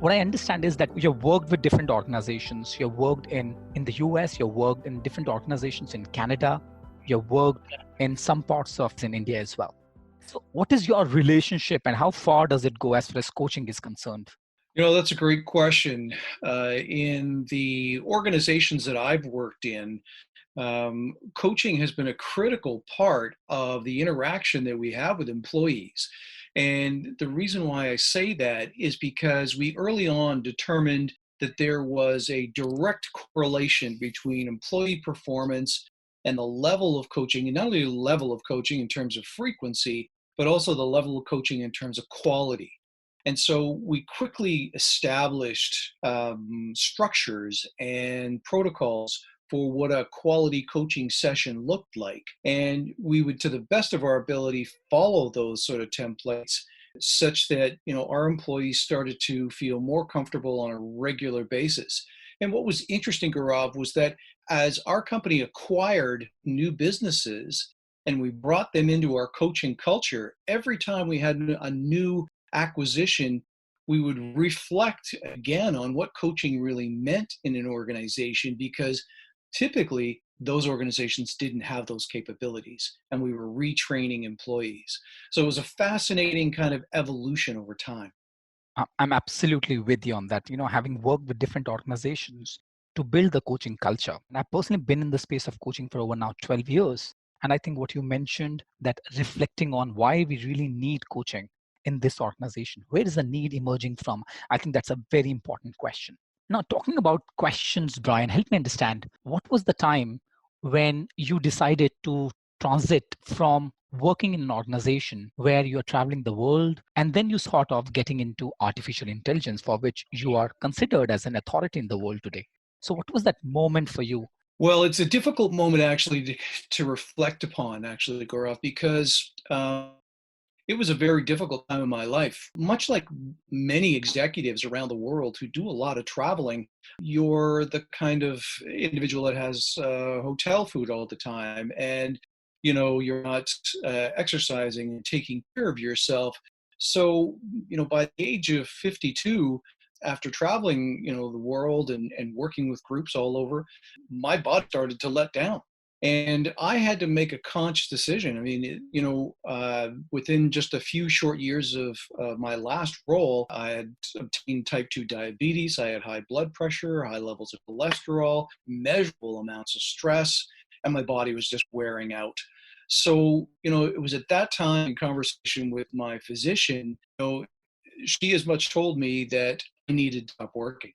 What I understand is that you've worked with different organizations. You've worked in the US, you've worked in different organizations in Canada, you've worked in some parts of in India as well. So what is your relationship and how far does it go as far as coaching is concerned? That's a great question. In the organizations that I've worked in, coaching has been a critical part of the interaction that we have with employees. And the reason why I say that is because we early on determined that there was a direct correlation between employee performance and the level of coaching, and not only the level of coaching in terms of frequency, but also the level of coaching in terms of quality. And so we quickly established structures and protocols for what a quality coaching session looked like. And we would, to the best of our ability, follow those sort of templates such that, our employees started to feel more comfortable on a regular basis. And what was interesting, Gaurav, was that as our company acquired new businesses and we brought them into our coaching culture, every time we had a new acquisition, we would reflect again on what coaching really meant in an organization, because typically those organizations didn't have those capabilities and we were retraining employees. So it was a fascinating kind of evolution over time. I'm absolutely with you on that. Having worked with different organizations to build the coaching culture. And I've personally been in the space of coaching for over now 12 years. And I think what you mentioned, that reflecting on why we really need coaching in this organization, where is the need emerging from? I think that's a very important question. Now, talking about questions, Brian, help me understand what was the time when you decided to transit from working in an organization where you're traveling the world and then you sort of getting into artificial intelligence, for which you are considered as an authority in the world today. So what was that moment for you? Well, it's a difficult moment actually to reflect upon, actually, Gaurav, because it was a very difficult time in my life. Much like many executives around the world who do a lot of traveling, you're the kind of individual that has hotel food all the time, and you're not exercising and taking care of yourself. So, by the age of 52, after traveling, the world and working with groups all over, my body started to let down. And I had to make a conscious decision. I mean, within just a few short years of my last role, I had obtained type 2 diabetes. I had high blood pressure, high levels of cholesterol, measurable amounts of stress, and my body was just wearing out. So, it was at that time, in conversation with my physician, she as much told me that I needed to stop working.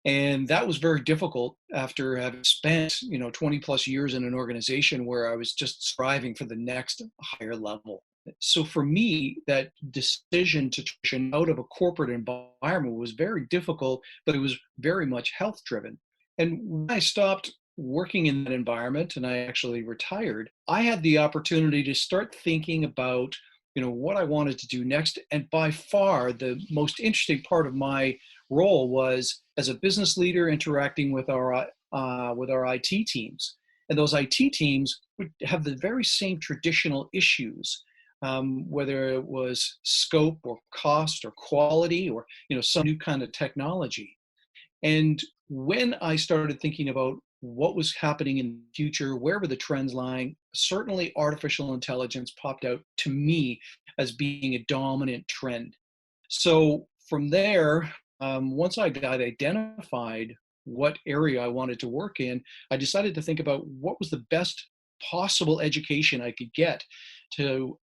And that was very difficult after having spent 20 plus years in an organization where I was just striving for the next higher level. So for me, that decision to transition out of a corporate environment was very difficult, but it was very much health driven. And when I stopped working in that environment and I actually retired, I had the opportunity to start thinking about what I wanted to do next. And by far the most interesting part of my role was as a business leader interacting with our IT teams. And those IT teams would have the very same traditional issues, whether it was scope or cost or quality or some new kind of technology. And when I started thinking about what was happening in the future, where were the trends lying, certainly artificial intelligence popped out to me as being a dominant trend. So from there, once I got identified what area I wanted to work in, I decided to think about what was the best possible education I could get to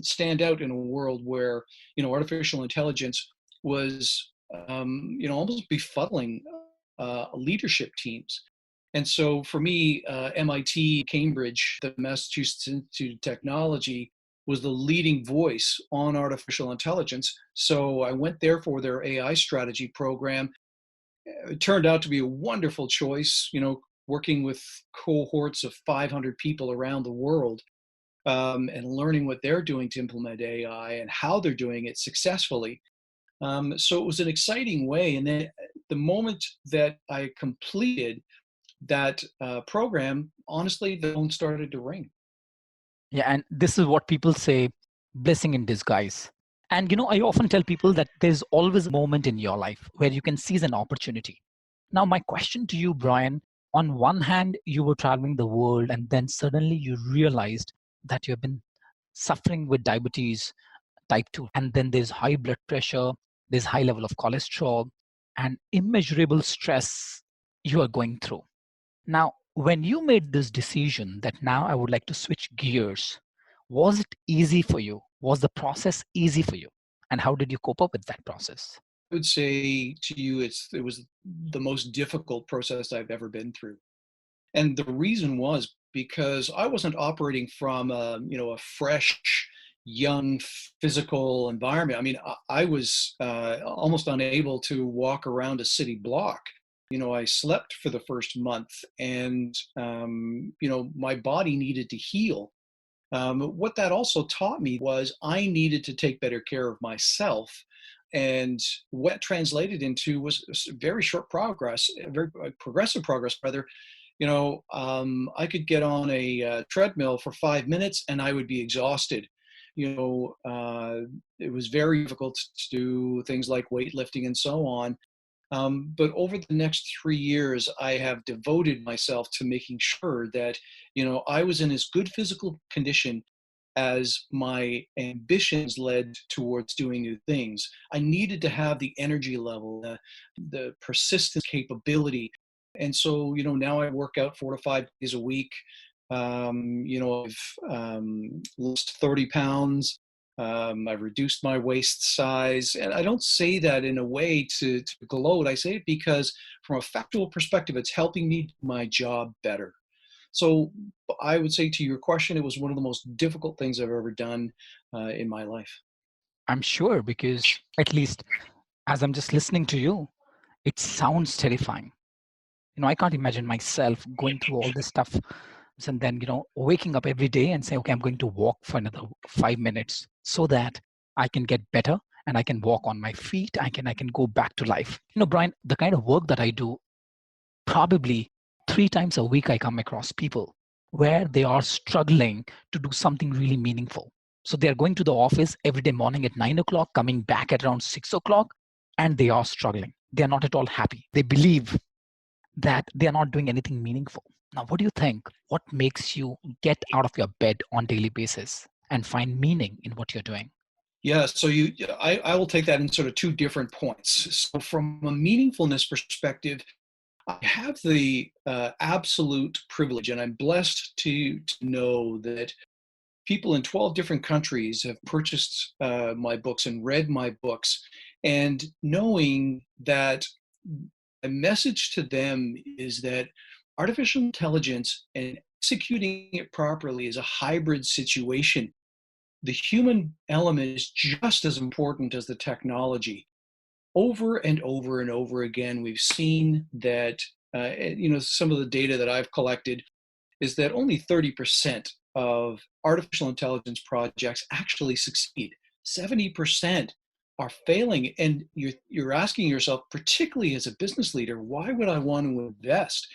stand out in a world where artificial intelligence was almost befuddling leadership teams. And so for me, MIT, Cambridge, the Massachusetts Institute of Technology was the leading voice on artificial intelligence. So I went there for their AI strategy program. It turned out to be a wonderful choice, working with cohorts of 500 people around the world, and learning what they're doing to implement AI and how they're doing it successfully. So it was an exciting way. And then the moment that I completed that program, honestly, the phone started to ring. Yeah, and this is what people say, blessing in disguise. And I often tell people that there's always a moment in your life where you can seize an opportunity. Now, my question to you, Brian, on one hand, you were traveling the world and then suddenly you realized that you have been suffering with diabetes type 2. And then there's high blood pressure, there's high level of cholesterol, and immeasurable stress you are going through. Now, when you made this decision that now I would like to switch gears, was it easy for you? Was the process easy for you? And how did you cope up with that process? I would say to you, it was the most difficult process I've ever been through. And the reason was because I wasn't operating from a fresh, young, physical environment. I mean, I was almost unable to walk around a city block. I slept for the first month, and my body needed to heal. What that also taught me was I needed to take better care of myself. And what translated into was very short progress, very progressive progress, rather. I could get on a treadmill for 5 minutes and I would be exhausted. It was very difficult to do things like weightlifting and so on. But over the next 3 years, I have devoted myself to making sure that, I was in as good physical condition as my ambitions led towards doing new things. I needed to have the energy level, the persistence capability. And so, now I work out 4 to 5 days a week. I've lost 30 pounds. I've reduced my waist size. And I don't say that in a way to gloat. I say it because, from a factual perspective, it's helping me do my job better. So I would say, to your question, it was one of the most difficult things I've ever done in my life. I'm sure, because at least as I'm just listening to you, it sounds terrifying. I can't imagine myself going through all this stuff and then, waking up every day and say, okay, I'm going to walk for another 5 minutes so that I can get better and I can walk on my feet. I can go back to life. Brian, the kind of work that I do, probably 3 times a week, I come across people where they are struggling to do something really meaningful. So they are going to the office every day morning at 9 o'clock, coming back at around 6 o'clock, and they are struggling. They are not at all happy. They believe that they are not doing anything meaningful. Now, what do you think? What makes you get out of your bed on daily basis and find meaning in what you're doing? Yeah, so I will take that in sort of two different points. So from a meaningfulness perspective, I have the absolute privilege, and I'm blessed to know that people in 12 different countries have purchased my books and read my books, and knowing that a message to them is that artificial intelligence and executing it properly is a hybrid situation. The human element is just as important as the technology. Over and over and over again, we've seen that, some of the data that I've collected is that only 30% of artificial intelligence projects actually succeed. 70% are failing. And you're asking yourself, particularly as a business leader, why would I want to invest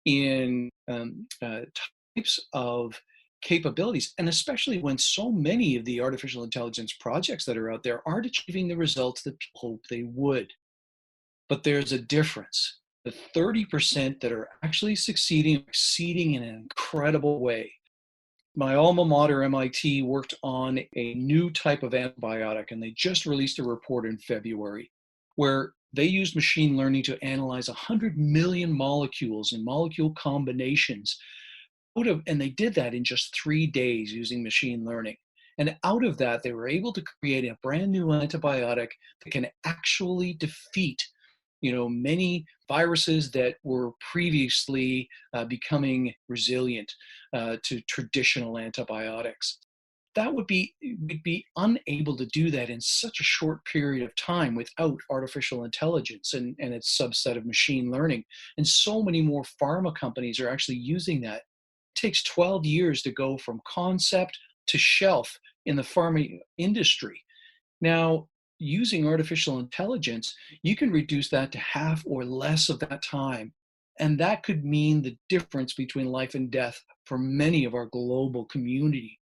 in types of capabilities? And especially when so many of the artificial intelligence projects that are out there aren't achieving the results that people hope they would. But there's a difference. The 30% that are actually succeeding in an incredible way. My alma mater, MIT, worked on a new type of antibiotic, and they just released a report in February where they used machine learning to analyze 100 million molecules and molecule combinations. And they did that in just 3 days using machine learning. And out of that, they were able to create a brand new antibiotic that can actually defeat many viruses that were previously becoming resilient to traditional antibiotics. We'd be unable to do that in such a short period of time without artificial intelligence and its subset of machine learning. And so many more pharma companies are actually using that. It takes 12 years to go from concept to shelf in the pharma industry. Now, using artificial intelligence, you can reduce that to half or less of that time. And that could mean the difference between life and death for many of our global community.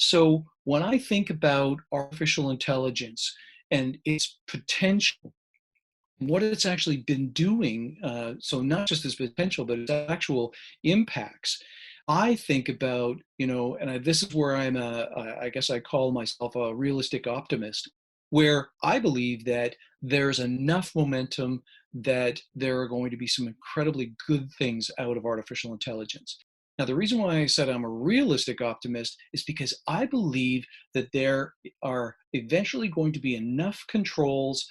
So when I think about artificial intelligence and its potential, what it's actually been doing, so not just its potential, but its actual impacts, I think about, this is where I guess I call myself a realistic optimist, where I believe that there's enough momentum that there are going to be some incredibly good things out of artificial intelligence. Now, the reason why I said I'm a realistic optimist is because I believe that there are eventually going to be enough controls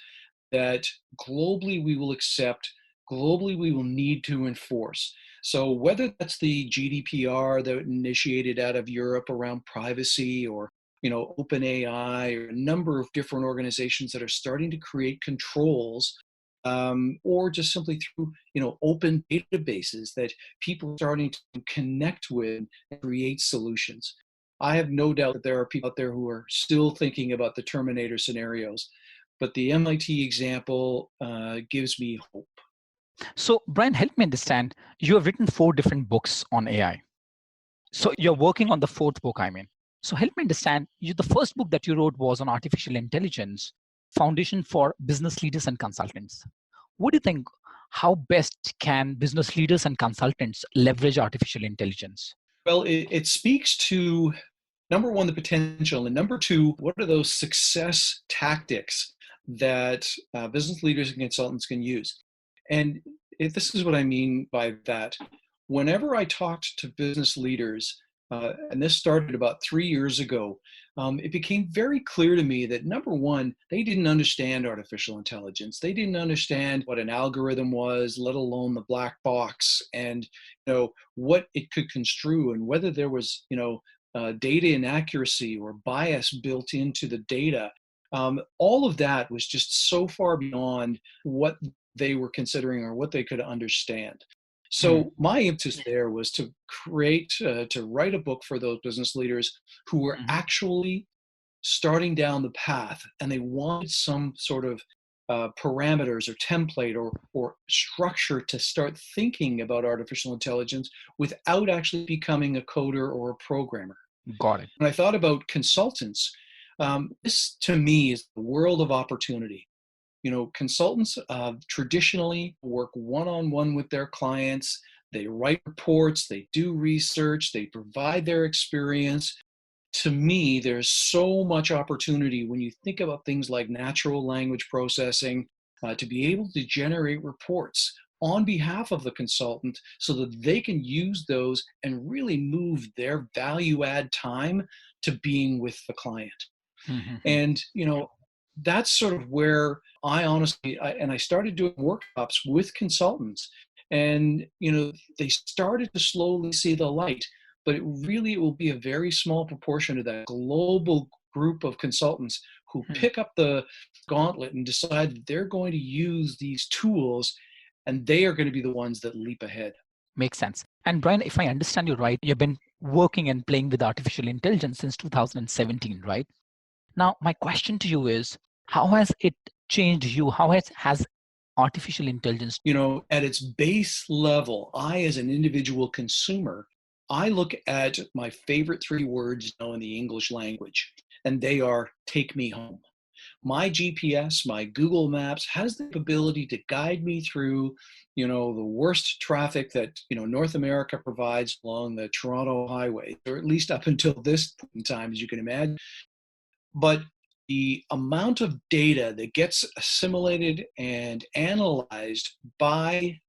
that globally we will accept, globally we will need to enforce. So whether that's the GDPR that initiated out of Europe around privacy, or OpenAI, or a number of different organizations that are starting to create controls, or just simply through open databases that people are starting to connect with and create solutions. I have no doubt that there are people out there who are still thinking about the Terminator scenarios, but the MIT example gives me hope. So, Brian, help me understand. You have written 4 different books on AI. So, you're working on the fourth book, I mean. So, help me understand. The first book that you wrote was on artificial intelligence, Foundation for Business Leaders and Consultants. What do you think? How best can business leaders and consultants leverage artificial intelligence? Well, it speaks to, number one, the potential, and number two, what are those success tactics that business leaders and consultants can use? And this is what I mean by that. Whenever I talked to business leaders, and this started about 3 years ago, it became very clear to me that, number one, they didn't understand artificial intelligence. They didn't understand what an algorithm was, let alone the black box, and what it could construe, and whether there was data inaccuracy or bias built into the data. All of that was just so far beyond what they were considering or what they could understand. Hmm. So my impetus there was to write a book for those business leaders who were Mhm. actually starting down the path, and they wanted some sort of parameters or template or structure to start thinking about artificial intelligence without actually becoming a coder or a programmer. Got it. When I thought about consultants, this to me is the world of opportunity. Consultants traditionally work one-on-one with their clients. They write reports, they do research, they provide their experience. To me, there's so much opportunity when you think about things like natural language processing, to be able to generate reports on behalf of the consultant so that they can use those and really move their value add time to being with the client. Mhm. And that's sort of where I started doing workshops with consultants, and they started to slowly see the light, but it will be a very small proportion of that global group of consultants who Hmm. pick up the gauntlet and decide that they're going to use these tools, and they are going to be the ones that leap ahead. Makes sense. And Brian, if I understand you right, you've been working and playing with artificial intelligence since 2017, right? Now, my question to you is, how has it changed you? How has artificial intelligence? At its base level, I, as an individual consumer, I look at my favorite 3 words in the English language, and they are take me home. My GPS, my Google Maps has the ability to guide me through, the worst traffic that, North America provides along the Toronto highway, or at least up until this point in time, as you can imagine. But the amount of data that gets assimilated and analyzed by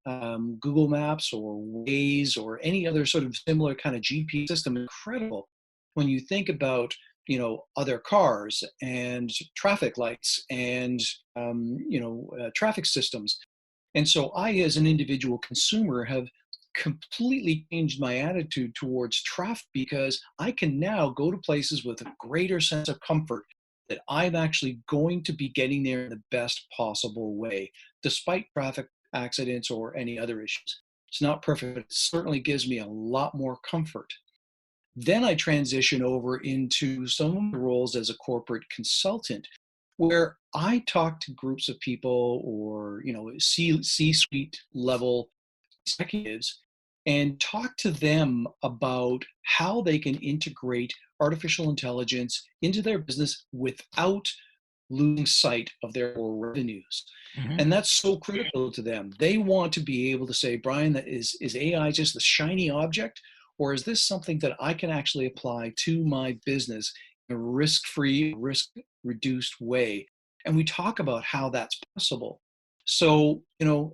Google Maps or Waze or any other sort of similar kind of GPS system is incredible when you think about other cars and traffic lights and traffic systems. And so I, as an individual consumer, have completely changed my attitude towards traffic because I can now go to places with a greater sense of comfort that I'm actually going to be getting there in the best possible way, despite traffic accidents or any other issues. It's not perfect, but it certainly gives me a lot more comfort. Then I transition over into some of the roles as a corporate consultant, where I talk to groups of people or C-suite level executives, and talk to them about how they can integrate artificial intelligence into their business without losing sight of their revenues. Mhm. And that's so critical to them. They want to be able to say, Brian, that is AI just a shiny object, or is this something that I can actually apply to my business in a risk-free, risk-reduced way? And we talk about how that's possible. So,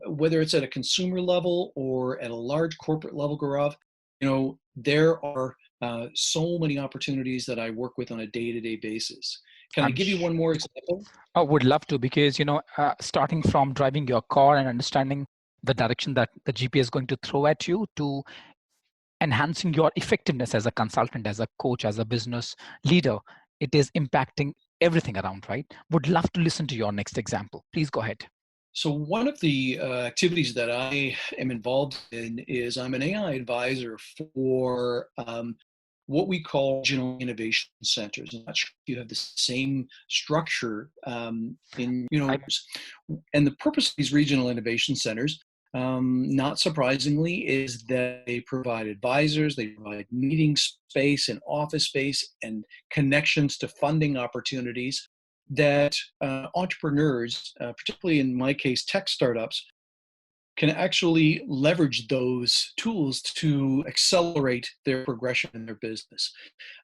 whether it's at a consumer level or at a large corporate level, Gaurav, there are so many opportunities that I work with on a day-to-day basis. Can I I'm give you one more example? I would love to, because starting from driving your car and understanding the direction that the GPS is going to throw at you, to enhancing your effectiveness as a consultant, as a coach, as a business leader, it is impacting everything around, right? Would love to listen to your next example. Please go ahead. So one of the activities that I am involved in is I'm an AI advisor for what we call regional innovation centers. I'm not sure if you have the same structure in I and the purpose of these regional innovation centers, not surprisingly, is that they provide advisors, they provide meeting space and office space and connections to funding opportunities that entrepreneurs, particularly in my case, tech startups, can actually leverage those tools to accelerate their progression in their business.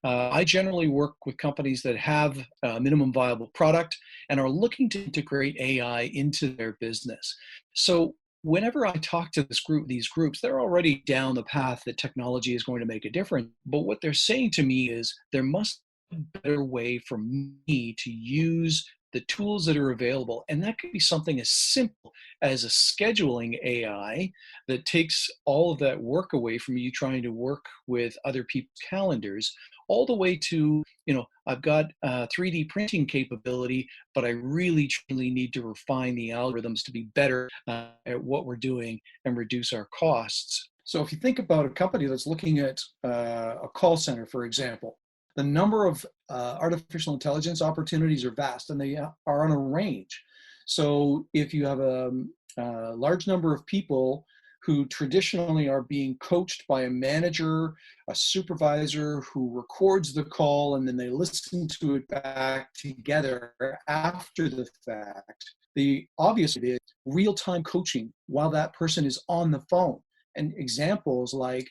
I generally work with companies that have a minimum viable product and are looking to integrate AI into their business. So whenever I talk to these groups, they're already down the path that technology is going to make a difference. But what they're saying to me is there must be a better way for me to use the tools that are available. And that could be something as simple as a scheduling AI that takes all of that work away from you trying to work with other people's calendars, all the way to, I've got 3D printing capability, but I really truly need to refine the algorithms to be better at what we're doing and reduce our costs. So if you think about a company that's looking at a call center, for example, the number of artificial intelligence opportunities are vast, and they are on a range. So if you have a large number of people who traditionally are being coached by a manager, a supervisor who records the call, and then they listen to it back together after the fact, the obvious is real-time coaching while that person is on the phone. And examples like,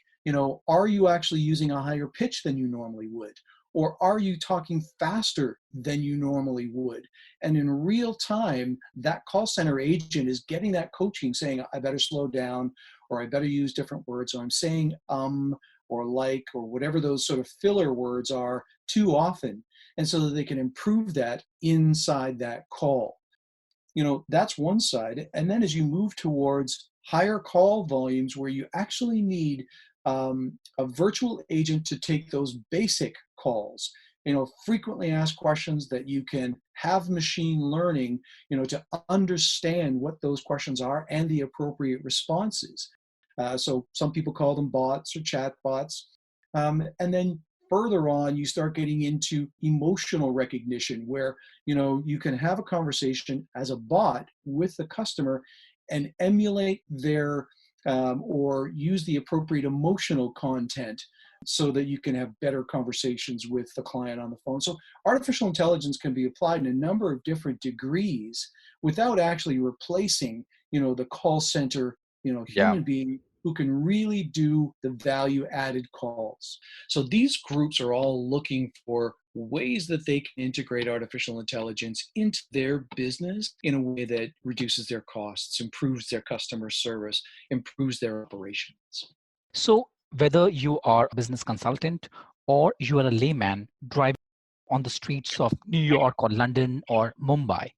are you actually using a higher pitch than you normally would? Or are you talking faster than you normally would? And in real time, that call center agent is getting that coaching saying, I better slow down, or I better use different words, or I'm saying or like, or whatever those sort of filler words are too often. And so that they can improve that inside that call. That's one side. And then as you move towards higher call volumes where you actually need a virtual agent to take those basic calls, frequently asked questions that you can have machine learning, to understand what those questions are and the appropriate responses. So some people call them bots or chat bots. And then further on, you start getting into emotional recognition where, you can have a conversation as a bot with the customer and emulate their or use the appropriate emotional content so that you can have better conversations with the client on the phone. So artificial intelligence can be applied in a number of different degrees without actually replacing, the call center, Yeah. human being who can really do the value added calls. So these groups are all looking for ways that they can integrate artificial intelligence into their business in a way that reduces their costs, improves their customer service, improves their operations. So whether you are a business consultant or you are a layman driving on the streets of New York or London or Mumbai,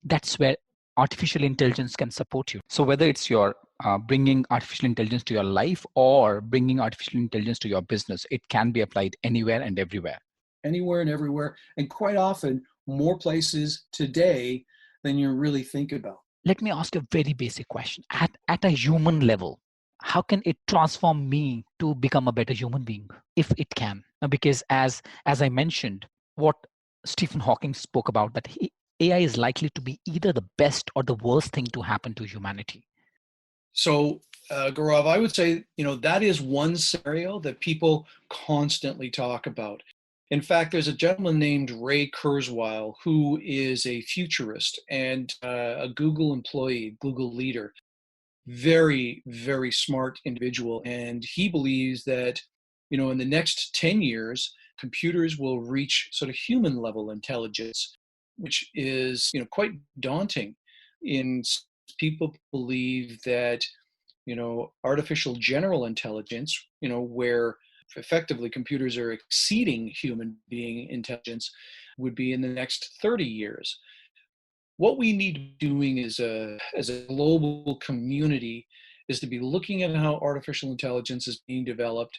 that's where artificial intelligence can support you. So whether it's your bringing artificial intelligence to your life or bringing artificial intelligence to your business, it can be applied anywhere and everywhere. Anywhere and everywhere, and quite often more places today than you really think about. Let me ask you a very basic question. At a human level, how can it transform me to become a better human being, if it can? Because as I mentioned, what Stephen Hawking spoke about, that AI is likely to be either the best or the worst thing to happen to humanity. So Gaurav, I would say, that is one scenario that people constantly talk about. In fact, there's a gentleman named Ray Kurzweil who is a futurist and a Google employee, Google leader, very, very smart individual. And he believes that, in the next 10 years, computers will reach sort of human level intelligence, which is, quite daunting. In People believe that, artificial general intelligence, where effectively computers are exceeding human being intelligence, would be in the next 30 years. What we need to be doing as a global community is to be looking at how artificial intelligence is being developed,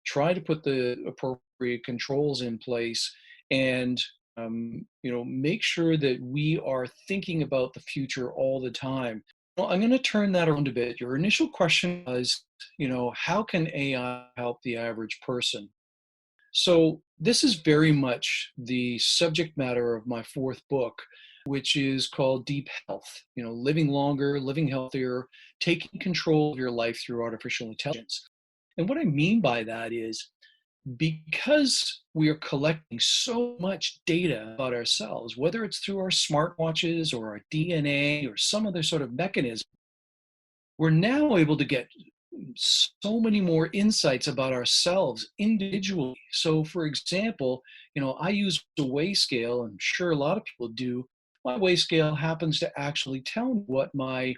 try to put the appropriate controls in place, and make sure that we are thinking about the future all the time. Well, I'm going to turn that around a bit. Your initial question was, how can AI help the average person? So this is very much the subject matter of my fourth book, which is called Deep Health, living longer, living healthier, taking control of your life through artificial intelligence. And what I mean by that is, because we are collecting so much data about ourselves, whether it's through our smartwatches or our DNA or some other sort of mechanism, we're now able to get so many more insights about ourselves individually. So, for example, I use a weigh scale. I'm sure a lot of people do. My weigh scale happens to actually tell me what my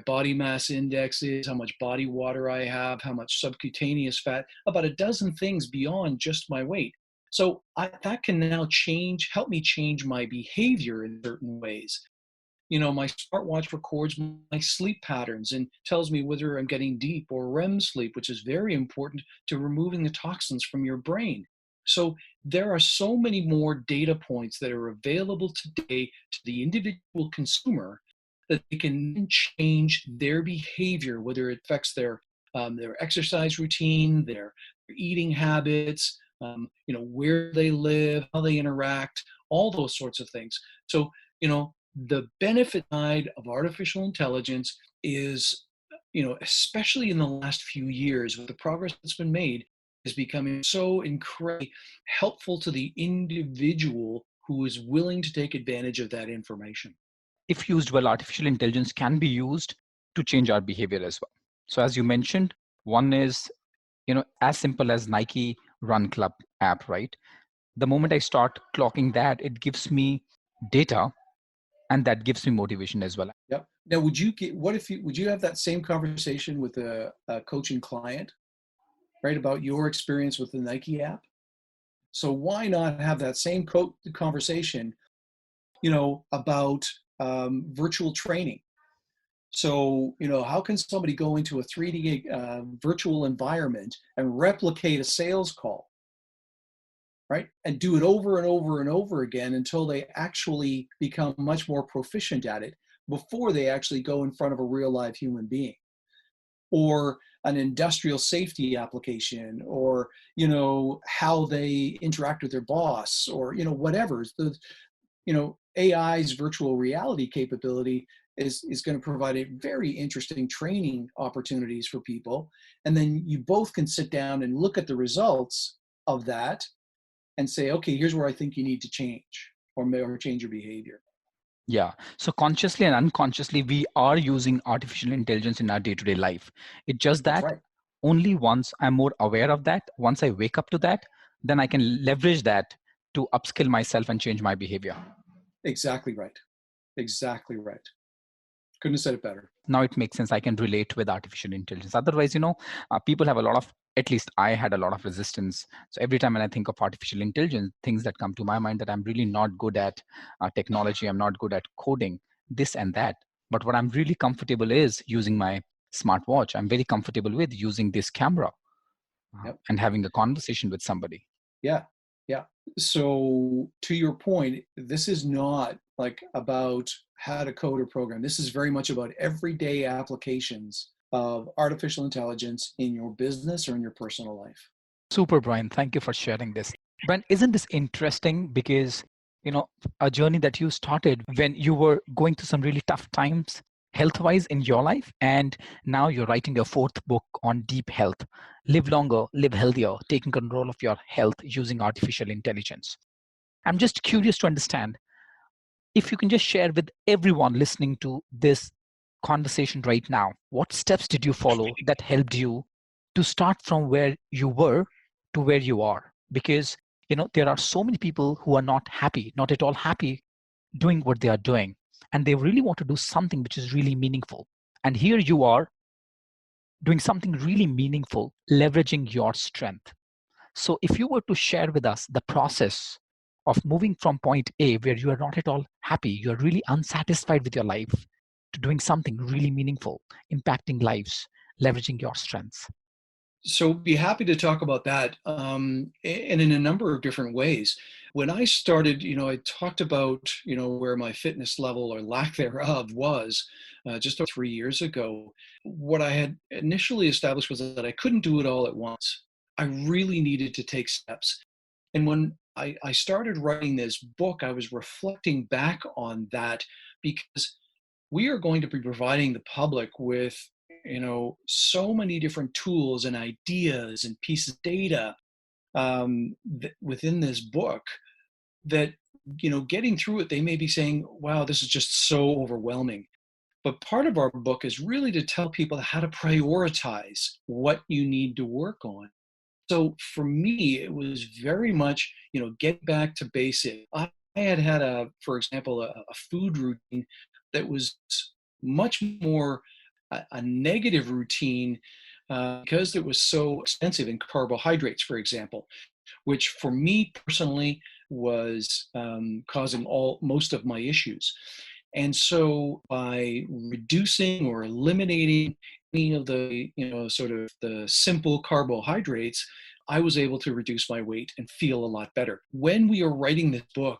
body mass index is, how much body water I have, how much subcutaneous fat, about a dozen things beyond just my weight. So that can now help me change my behavior in certain ways. My smartwatch records my sleep patterns and tells me whether I'm getting deep or REM sleep, which is very important to removing the toxins from your brain. So there are so many more data points that are available today to the individual consumer that they can change their behavior, whether it affects their exercise routine, their eating habits, where they live, how they interact, all those sorts of things. So, the benefit side of artificial intelligence is, especially in the last few years with the progress that's been made, is becoming so incredibly helpful to the individual who is willing to take advantage of that information. If used well, artificial intelligence can be used to change our behavior as well. So as you mentioned, one is, as simple as Nike Run Club app, right? The moment I start clocking that, it gives me data, and that gives me motivation as well. Yep. Now, would you have that same conversation with a coaching client, right, about your experience with the Nike app? So why not have that same conversation, about virtual training? So, how can somebody go into a 3D virtual environment and replicate a sales call, right? And do it over and over and over again until they actually become much more proficient at it before they actually go in front of a real live human being? Or an industrial safety application, or, how they interact with their boss, or, whatever. AI's virtual reality capability is going to provide a very interesting training opportunities for people. And then you both can sit down and look at the results of that and say, okay, here's where I think you need to change, or change your behavior. Yeah. So consciously and unconsciously, we are using artificial intelligence in our day-to-day life. It's just That's that right. only once I'm more aware of that, once I wake up to that, then I can leverage that to upskill myself and change my behavior. Exactly right. Exactly right. Couldn't have said it better. Now it makes sense. I can relate with artificial intelligence. Otherwise, people have a lot of, at least I had a lot of resistance. So every time when I think of artificial intelligence, things that come to my mind that I'm really not good at technology, I'm not good at coding, this and that. But what I'm really comfortable is using my smartwatch. I'm very comfortable with using this camera Yep. and having a conversation with somebody. Yeah. Yeah. So to your point, this is not like about how to code or program. This is very much about everyday applications of artificial intelligence in your business or in your personal life. Super, Brian. Thank you for sharing this. Brian, isn't this interesting? Because, a journey that you started when you were going through some really tough times, health wise in your life, and now you're writing your fourth book on deep health: Live Longer, Live Healthier, Taking Control of Your Health Using Artificial Intelligence. I'm just curious to understand if you can just share with everyone listening to this conversation right now, what steps did you follow that helped you to start from where you were to where you are? Because there are so many people who are not happy, not at all happy doing what they are doing, and they really want to do something which is really meaningful. And here you are doing something really meaningful, leveraging your strength. So, if you were to share with us the process of moving from point A, where you are not at all happy, you are really unsatisfied with your life, to doing something really meaningful, impacting lives, leveraging your strengths. So be happy to talk about that, and in a number of different ways. When I started, I talked about, where my fitness level or lack thereof was just about 3 years ago. What I had initially established was that I couldn't do it all at once. I really needed to take steps. And when I started writing this book, I was reflecting back on that because we are going to be providing the public with so many different tools and ideas and pieces of data within this book that getting through it, they may be saying, wow, this is just so overwhelming. But part of our book is really to tell people how to prioritize what you need to work on. So for me, it was very much, get back to basic. I had for example, a food routine that was much more a negative routine because it was so expensive in carbohydrates, for example, which for me personally was causing most of my issues. And so by reducing or eliminating any of the, sort of the simple carbohydrates, I was able to reduce my weight and feel a lot better. When we are writing this book,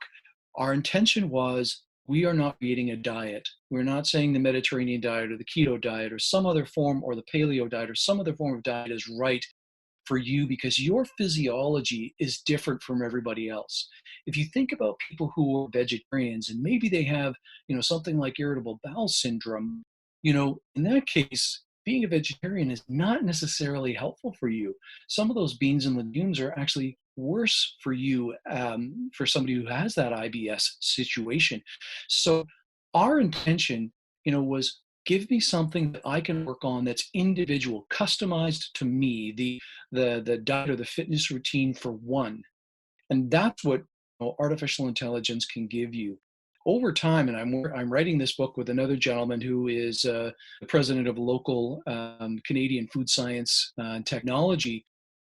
our intention was we are not creating a diet. We're not saying the Mediterranean diet or the keto diet or some other form, or the paleo diet or some other form of diet is right for you because your physiology is different from everybody else. If you think about people who are vegetarians and maybe they have, something like irritable bowel syndrome, in that case, being a vegetarian is not necessarily helpful for you. Some of those beans and legumes are actually worse for you, for somebody who has that IBS situation. So our intention, was give me something that I can work on that's individual, customized to me, the diet or the fitness routine for one. And that's what artificial intelligence can give you. Over time, and I'm writing this book with another gentleman who is the president of a local Canadian Food Science and Technology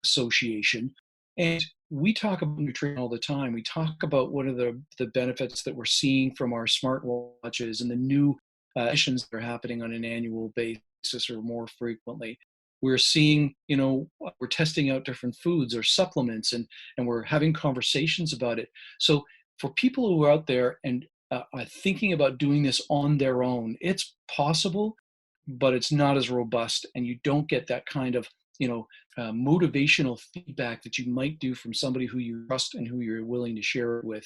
Association, and we talk about nutrition all the time. We talk about what are the benefits that we're seeing from our smartwatches and the new additions that are happening on an annual basis or more frequently. We're seeing, we're testing out different foods or supplements, and we're having conversations about it. So for people who are out there and are thinking about doing this on their own, it's possible, but it's not as robust, and you don't get that kind of motivational feedback that you might do from somebody who you trust and who you're willing to share it with.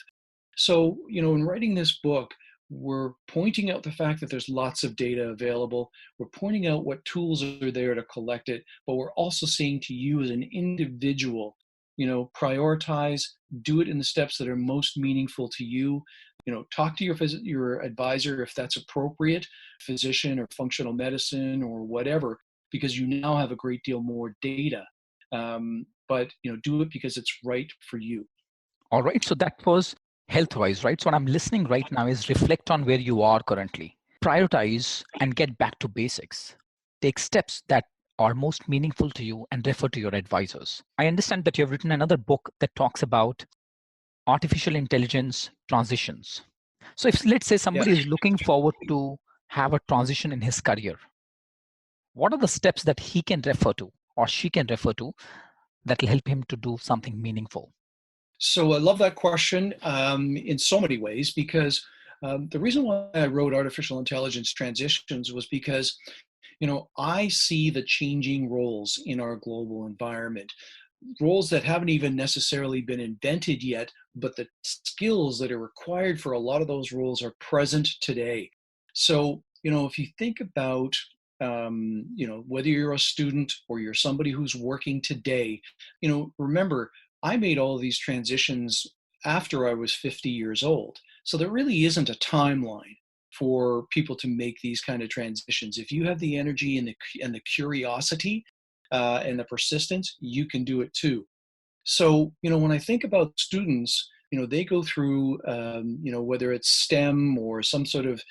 So, in writing this book, we're pointing out the fact that there's lots of data available. We're pointing out what tools are there to collect it, but we're also saying to you as an individual, prioritize, do it in the steps that are most meaningful to you. Talk to your advisor if that's appropriate, physician or functional medicine or whatever, because you now have a great deal more data. But do it because it's right for you. All right. So that was health wise, right? So what I'm listening right now is reflect on where you are currently, prioritize and get back to basics. Take steps that are most meaningful to you and refer to your advisors. I understand that you have written another book that talks about artificial intelligence transitions. So if, let's say, Yeah. somebody is looking forward to have a transition in his career, what are the steps that he can refer to or she can refer to that will help him to do something meaningful? So I love that question in so many ways because the reason why I wrote Artificial Intelligence Transitions was because, I see the changing roles in our global environment, roles that haven't even necessarily been invented yet, but the skills that are required for a lot of those roles are present today. So, if you think about, whether you're a student or you're somebody who's working today, remember, I made all of these transitions after I was 50 years old. So there really isn't a timeline for people to make these kind of transitions. If you have the energy and the curiosity and the persistence, you can do it too. So, when I think about students, they go through, whether it's STEM or some sort of,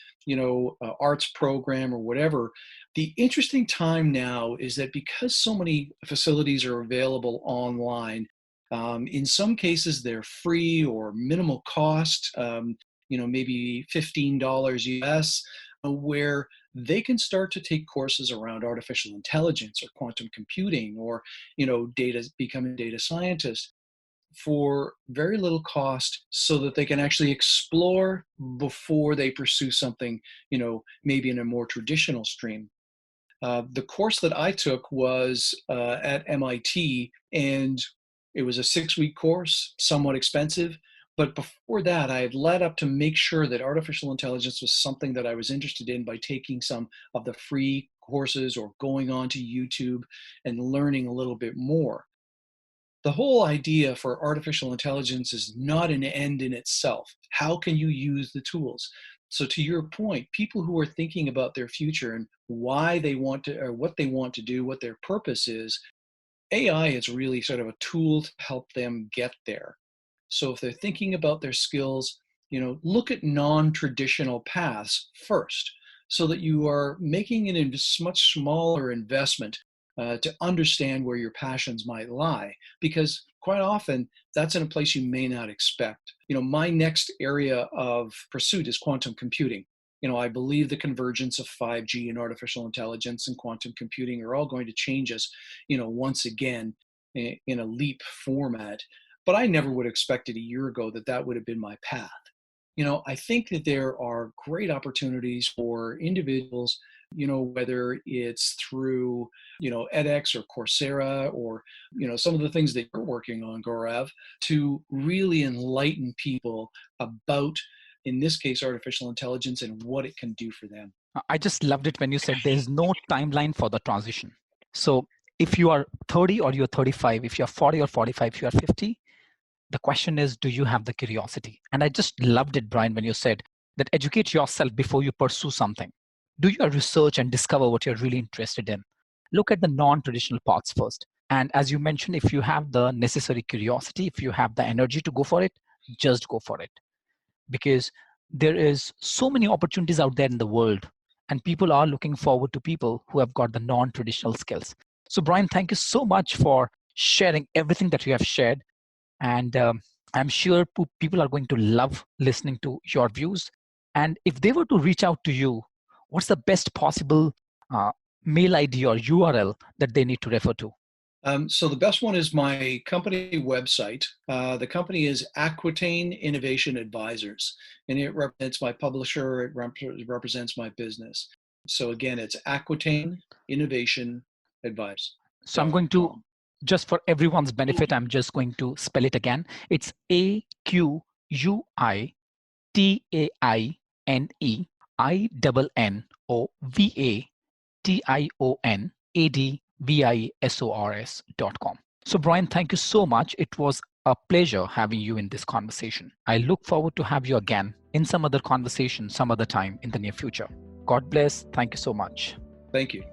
arts program or whatever. The interesting time now is that because so many facilities are available online, in some cases they're free or minimal cost, maybe $15 US, where they can start to take courses around artificial intelligence or quantum computing or becoming data scientists for very little cost so that they can actually explore before they pursue something, maybe in a more traditional stream. The course that I took was at MIT, and it was a 6-week course, somewhat expensive. But before that, I had led up to make sure that artificial intelligence was something that I was interested in by taking some of the free courses or going on to YouTube and learning a little bit more. The whole idea for artificial intelligence is not an end in itself. How can you use the tools? So to your point, people who are thinking about their future and why they want to, or what they want to do, what their purpose is, AI is really sort of a tool to help them get there. So if they're thinking about their skills, look at non-traditional paths first so that you are making a much smaller investment to understand where your passions might lie. Because quite often that's in a place you may not expect. My next area of pursuit is quantum computing. I believe the convergence of 5G and artificial intelligence and quantum computing are all going to change us, once again in a leap format. But I never would have expected a year ago that that would have been my path. I think that there are great opportunities for individuals, whether it's through, edX or Coursera or, some of the things that you're working on, Gaurav, to really enlighten people about, in this case, artificial intelligence and what it can do for them. I just loved it when you said there's no timeline for the transition. So if you are 30 or you're 35, if you're 40 or 45, if you are 50, the question is, do you have the curiosity? And I just loved it, Brian, when you said that educate yourself before you pursue something. Do your research and discover what you're really interested in. Look at the non-traditional paths first. And as you mentioned, if you have the necessary curiosity, if you have the energy to go for it, just go for it. Because there is so many opportunities out there in the world, and people are looking forward to people who have got the non-traditional skills. So Brian, thank you so much for sharing everything that you have shared. And I'm sure people are going to love listening to your views. And if they were to reach out to you, what's the best possible mail ID or URL that they need to refer to? So the best one is my company website. The company is Aquitaine Innovation Advisors, and it represents my publisher. It represents my business. So again, it's Aquitaine Innovation Advisors. So I'm going to, just for everyone's benefit, I'm just going to spell it again. It's AQUITAINEINNOVATIONADVISORS.com. So Brian, thank you so much. It was a pleasure having you in this conversation. I look forward to have you again in some other conversation, some other time in the near future. God bless. Thank you so much. Thank you.